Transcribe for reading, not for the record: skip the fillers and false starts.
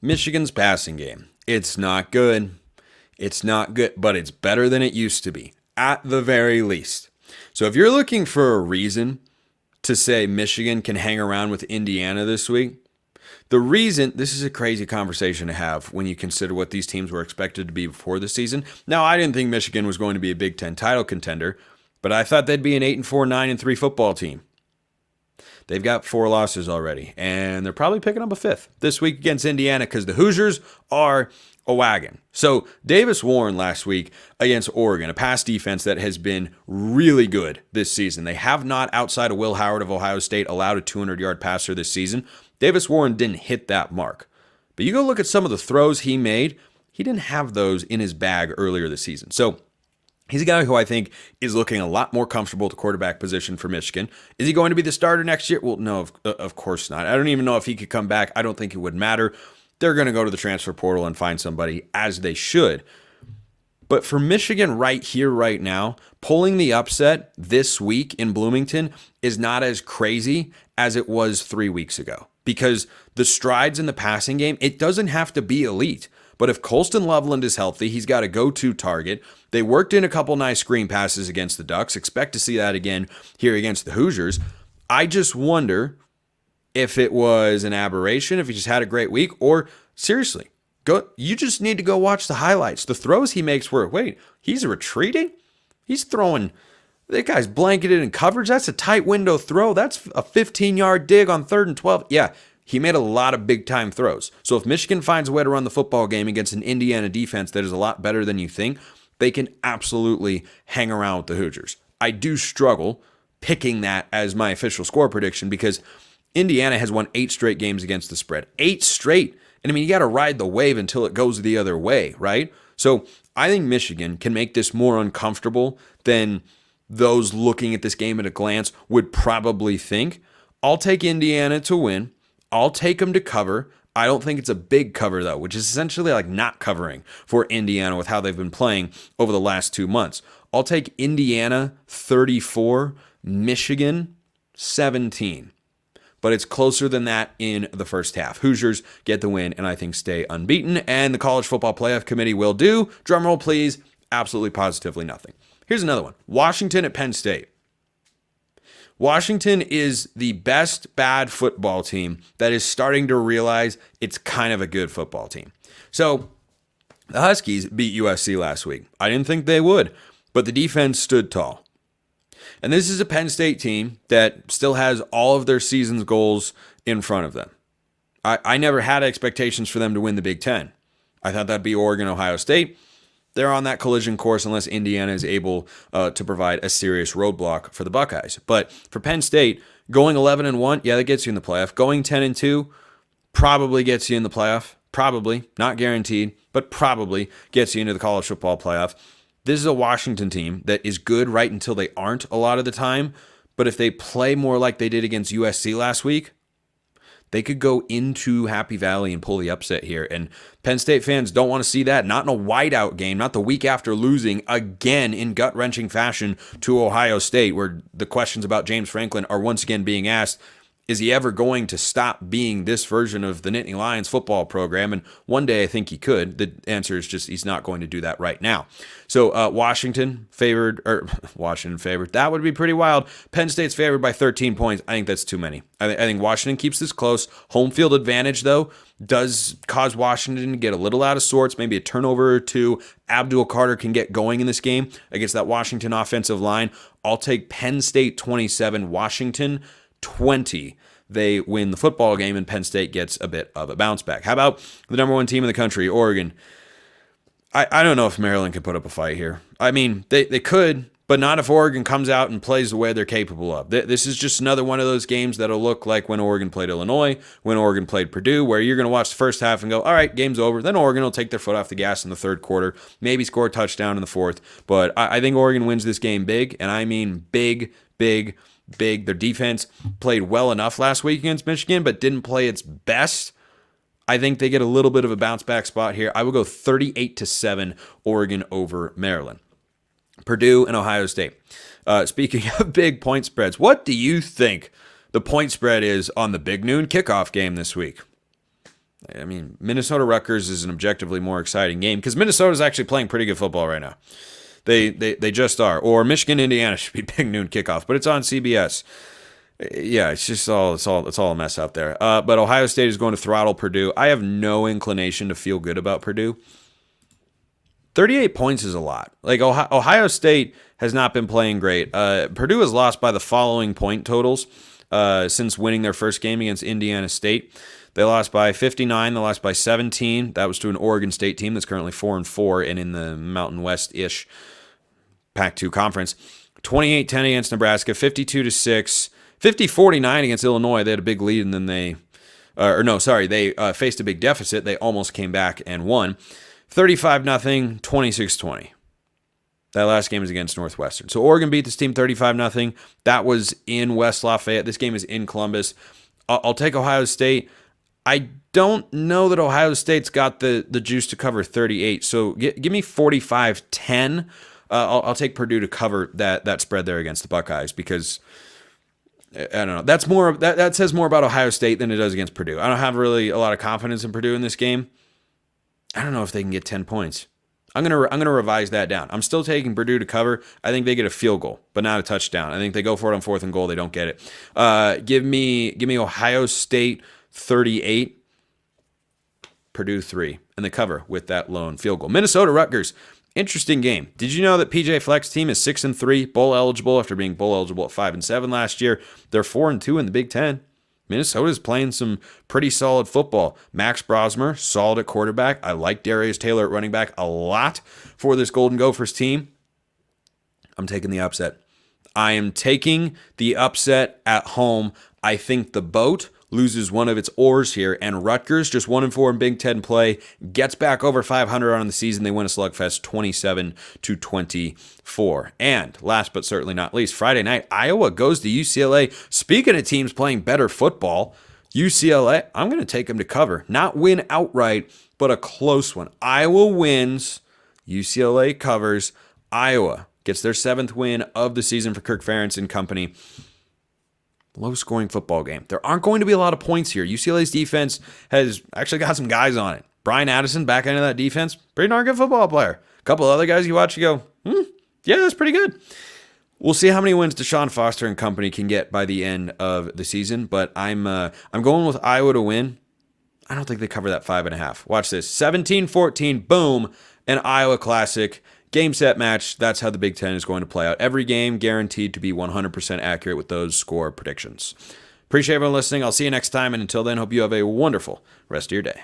Michigan's passing game. It's not good. It's not good, but it's better than it used to be, at the very least. So if you're looking for a reason to say Michigan can hang around with Indiana this week, the reason, this is a crazy conversation to have when you consider what these teams were expected to be before the season. Now, I didn't think Michigan was going to be a Big Ten title contender, but I thought they'd be an 8-4, 9-3 football team. They've got 4 losses already, and they're probably picking up a 5th this week against Indiana because the Hoosiers are a wagon. So Davis Warren last week against Oregon, a pass defense that has been really good this season. They have not, outside of Will Howard of Ohio State, allowed a 200-yard passer this season. Davis Warren didn't hit that mark. But you go look at some of the throws he made, he didn't have those in his bag earlier this season. So he's a guy who I think is looking a lot more comfortable at the quarterback position for Michigan. Is he going to be the starter next year? Well, no, of course not. I don't even know if he could come back. I don't think it would matter. They're going to go to the transfer portal and find somebody, as they should. But for Michigan right here, right now, pulling the upset this week in Bloomington is not as crazy as it was 3 weeks ago. Because the strides in the passing game, it doesn't have to be elite. But if Colston Loveland is healthy, he's got a go-to target. They worked in a couple nice screen passes against the Ducks. Expect to see that again here against the Hoosiers. I just wonder if it was an aberration, if he just had a great week, or seriously, you just need to go watch the highlights. The throws he makes were, wait, he's retreating? He's throwing, that guy's blanketed in coverage. That's a tight window throw. That's a 15-yard dig on 3rd and 12. Yeah, he made a lot of big-time throws. So if Michigan finds a way to run the football game against an Indiana defense that is a lot better than you think, they can absolutely hang around with the Hoosiers. I do struggle picking that as my official score prediction because Indiana has won 8 straight games against the spread. 8 straight. And I mean, you got to ride the wave until it goes the other way, right? So I think Michigan can make this more uncomfortable than those looking at this game at a glance would probably think. I'll take Indiana to win. I'll take them to cover. I don't think it's a big cover, though, which is essentially like not covering for Indiana with how they've been playing over the last 2 months. I'll take Indiana 34, Michigan 17. But it's closer than that in the first half. Hoosiers get the win and I think stay unbeaten. And the College Football Playoff Committee will do, drumroll please, absolutely positively nothing. Here's another one. Washington at Penn State. Washington is the best bad football team that is starting to realize it's kind of a good football team. So the Huskies beat USC last week. I didn't think they would, but the defense stood tall. And this is a Penn State team that still has all of their season's goals in front of them. I never had expectations for them to win the Big Ten. I thought that'd be Oregon, Ohio State. They're on that collision course unless Indiana is able to provide a serious roadblock for the Buckeyes. But for Penn State, going 11-1, yeah, that gets you in the playoff. Going 10-2 probably gets you in the playoff. Probably, not guaranteed, but probably gets you into the college football playoff. This is a Washington team that is good right until they aren't a lot of the time. But if they play more like they did against USC last week, they could go into Happy Valley and pull the upset here. And Penn State fans don't want to see that. Not in a whiteout game, not the week after losing again in gut-wrenching fashion to Ohio State, where the questions about James Franklin are once again being asked. Is he ever going to stop being this version of the Nittany Lions football program? And one day I think he could. The answer is just he's not going to do that right now. So Washington favored. That would be pretty wild. Penn State's favored by 13 points. I think that's too many. I think Washington keeps this close. Home field advantage, though, does cause Washington to get a little out of sorts, maybe a turnover or two. Abdul Carter can get going in this game against that Washington offensive line. I'll take Penn State 27, Washington 20. They win the football game and Penn State gets a bit of a bounce back. How about the number 1 team in the country, Oregon? I don't know if Maryland could put up a fight here. I mean, they could, but not if Oregon comes out and plays the way they're capable of. This is just another one of those games that'll look like when Oregon played Illinois, when Oregon played Purdue, where you're going to watch the first half and go, all right, game's over. Then Oregon will take their foot off the gas in the third quarter, maybe score a touchdown in the fourth. But I think Oregon wins this game big, and I mean big, big, big. Their defense played well enough last week against Michigan, but didn't play its best. I think they get a little bit of a bounce back spot here. I will go 38-7 Oregon over Maryland. Purdue and Ohio State. Speaking of big point spreads, what do you think the point spread is on the big noon kickoff game this week? I mean, Minnesota-Rutgers is an objectively more exciting game because Minnesota's actually playing pretty good football right now. They just are. Or Michigan-Indiana should be big noon kickoff, but it's on CBS. Yeah, it's all a mess out there. But Ohio State is going to throttle Purdue. I have no inclination to feel good about Purdue. 38 points is a lot. Like Ohio State has not been playing great. Purdue has lost by the following point totals since winning their first game against Indiana State. They lost by 59. They lost by 17. That was to an Oregon State team that's currently 4-4 and in the Mountain West-ish Pac-2 conference. 28-10 against Nebraska. 52-6. 50-49 against Illinois. They had a big lead, and then they faced a big deficit. They almost came back and won. 35-0, 26-20. That last game is against Northwestern. So Oregon beat this team 35-0. That was in West Lafayette. This game is in Columbus. I'll take Ohio State. I don't know that Ohio State's got the juice to cover 38. So give me 45-10. I'll take Purdue to cover that spread there against the Buckeyes because I don't know. That's more that says more about Ohio State than it does against Purdue. I don't have really a lot of confidence in Purdue in this game. I don't know if they can get 10 points. I'm gonna revise that down. I'm still taking Purdue to cover. I think they get a field goal, but not a touchdown. I think they go for it on 4th and goal. They don't get it. Give me Ohio State 38, Purdue 3, and the cover with that lone field goal. Minnesota-Rutgers. Interesting game. Did you know that PJ Fleck's team is 6-3, bowl eligible after being bowl eligible at 5-7 last year? They're 4-2 in the Big Ten. Minnesota's playing some pretty solid football. Max Brosmer, solid at quarterback. I like Darius Taylor at running back a lot for this Golden Gophers team. I'm taking the upset. I am taking the upset at home. I think the boat loses one of its oars here, and Rutgers, just 1-4 in Big Ten play, gets back over 500 on the season. They win a slugfest 27-24. And last but certainly not least, Friday night, Iowa goes to UCLA. Speaking of teams playing better football, UCLA, I'm going to take them to cover. Not win outright, but a close one. Iowa wins, UCLA covers. Iowa gets their 7th win of the season for Kirk Ferentz and company. Low-scoring football game. There aren't going to be a lot of points here. UCLA's defense has actually got some guys on it. Brian Addison back into that defense. Pretty darn good football player. A couple other guys you watch, you go, yeah, that's pretty good. We'll see how many wins Deshaun Foster and company can get by the end of the season, but I'm going with Iowa to win. I don't think they cover that 5.5. Watch this. 17-14, boom, an Iowa Classic. Game, set, match. That's how the Big Ten is going to play out. Every game guaranteed to be 100% accurate with those score predictions. Appreciate everyone listening. I'll see you next time. And until then, hope you have a wonderful rest of your day.